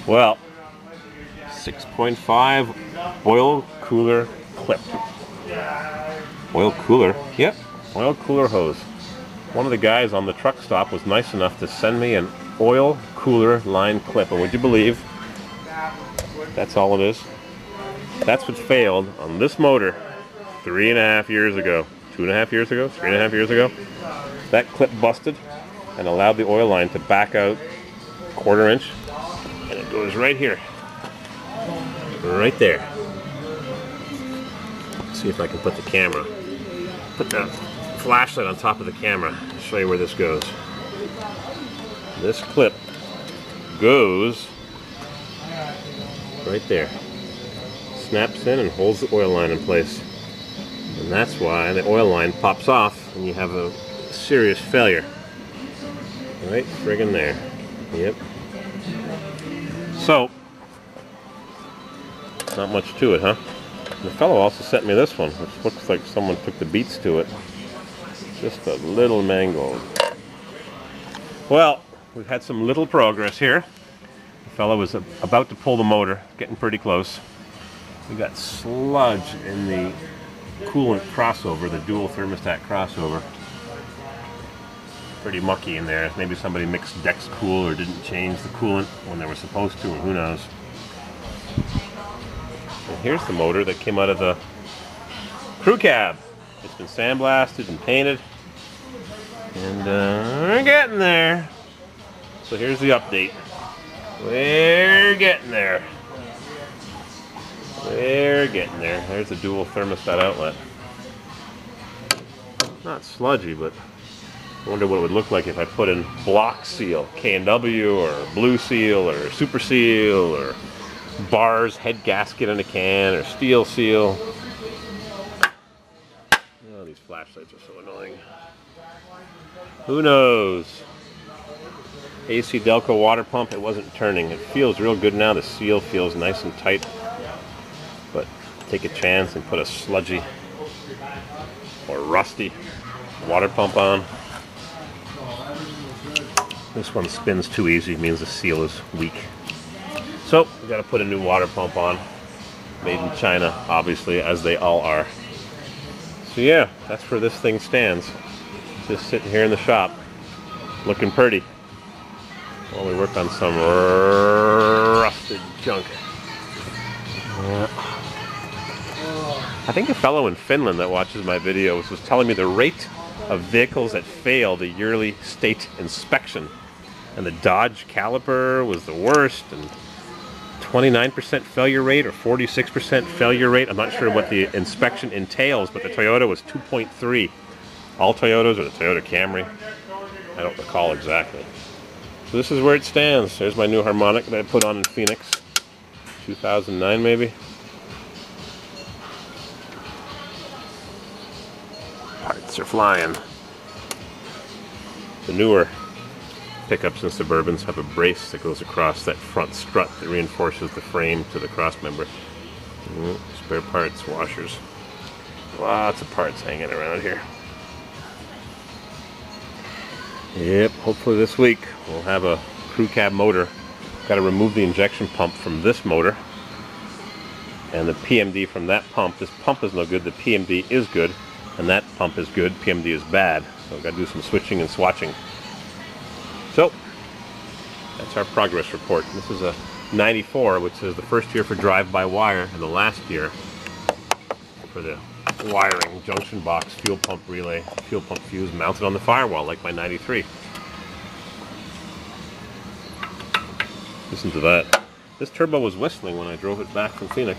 Well, 6.5 oil cooler clip. Oil cooler? Yep, oil cooler hose. One of the guys on the truck stop was nice enough to send me an oil cooler line clip. And would you believe that's all it is? That's what failed on this motor 3.5 years ago. 2.5 years ago? 3.5 years ago? That clip busted and allowed the oil line to back out 1/4 inch. And it goes right here. Right there. Let's see if I can put the camera. Put the flashlight on top of the camera to show you where this goes. This clip goes right there. Snaps in and holds the oil line in place. And that's why the oil line pops off and you have a serious failure. Right friggin' there. Yep. So, not much to it, huh? The fellow also sent me this one, which looks like someone took the beats to it. Just a little mangled. Well, we've had some little progress here. The fellow was about to pull the motor, getting pretty close. We got sludge in the coolant crossover, the dual thermostat crossover. Pretty mucky in there. Maybe somebody mixed Dex Cool or didn't change the coolant when they were supposed to, or who knows. And here's the motor that came out of the crew cab. It's been sandblasted and painted. And we're getting there. So here's the update. We're getting there. We're getting there. There's the dual thermostat outlet. Not sludgy, but I wonder what it would look like if I put in block seal, K&W, or blue seal, or super seal, or bars, head gasket in a can, or steel seal. Oh, these flashlights are so annoying. Who knows? AC Delco water pump, it wasn't turning. It feels real good now. The seal feels nice and tight. But take a chance and put a sludgy or rusty water pump on. This one spins too easy, it means the seal is weak. So, we gotta put a new water pump on. Made in China, obviously, as they all are. So yeah, that's where this thing stands. Just sitting here in the shop, looking pretty, while we work on some rusted junk. I think a fellow in Finland that watches my videos was telling me the rate of vehicles that fail the yearly state inspection. And the Dodge Caliber was the worst, and 29% failure rate or 46% failure rate. I'm not sure what the inspection entails, but the Toyota was 2.3. All Toyotas, or the Toyota Camry? I don't recall exactly. So this is where it stands. There's my new harmonic that I put on in Pheonix. 2009 maybe. Parts are flying. The newer pickups and Suburbans have a brace that goes across that front strut that reinforces the frame to the crossmember. Spare parts, washers. Lots of parts hanging around here. Yep, hopefully this week we'll have a crew cab motor. Got to remove the injection pump from this motor and the PMD from that pump. This pump is no good, the PMD is good, and that pump is good, PMD is bad. So I've got to do some switching and swatching. So, that's our progress report. This is a 94, which is the first year for drive-by-wire, and the last year for the wiring, junction box, fuel pump relay, fuel pump fuse mounted on the firewall, like my 93. Listen to that. This turbo was whistling when I drove it back from Pheonix.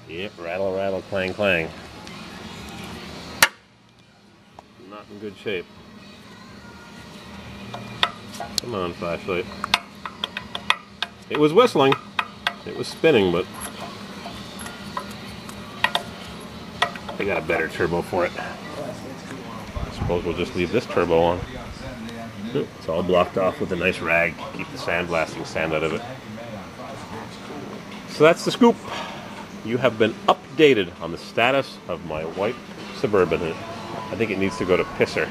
Yep, rattle, rattle, clang, clang. Not in good shape. Come on, flashlight. It was whistling. It was spinning, but I got a better turbo for it. I suppose we'll just leave this turbo on. It's all blocked off with a nice rag to keep the sandblasting sand out of it. So that's the scoop. You have been updated on the status of my white Suburban. I think it needs to go to pisser.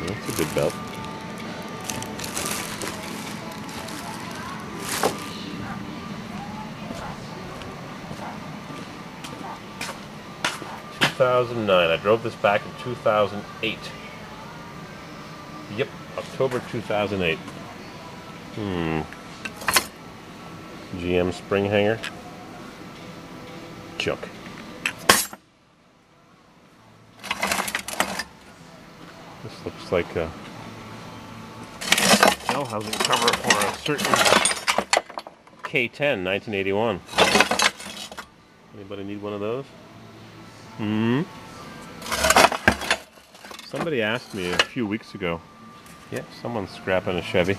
That's a good belt. ...2009. I drove this back in 2008. Yep, October 2008. GM spring hanger. Junk. This looks like a gel housing cover for a certain K10 1981. Anybody need one of those? Somebody asked me a few weeks ago. Yeah, someone's scrapping a Chevy.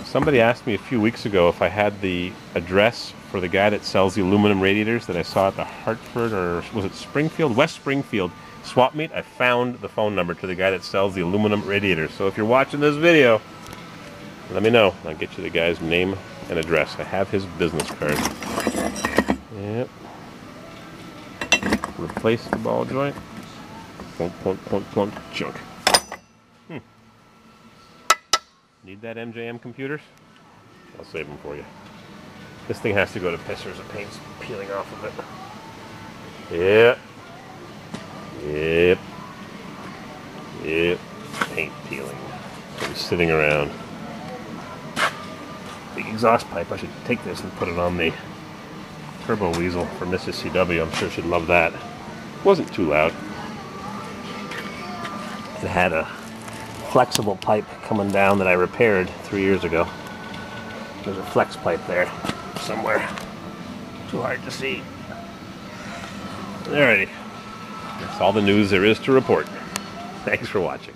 Somebody asked me a few weeks ago if I had the address for the guy that sells the aluminum radiators that I saw at the Hartford, or was it Springfield? West Springfield swap meet. I found the phone number to the guy that sells the aluminum radiators. So if you're watching this video, let me know. I'll get you the guy's name and address. I have his business card. Yep. Replace the ball joint. Plunk, plunk, plunk, plunk. Junk. Need that MJM computers? I'll save them for you. This thing has to go to pissers. The paint's peeling off of it. Yep. Yep. Yep. Paint peeling. It's sitting around. The exhaust pipe. I should take this and put it on the turbo weasel for Mrs. CW. I'm sure she'd love that. Wasn't too loud. It had a flexible pipe coming down that I repaired 3 years ago. There's a flex pipe there somewhere. Too hard to see. Alrighty. That's all the news there is to report. Thanks for watching.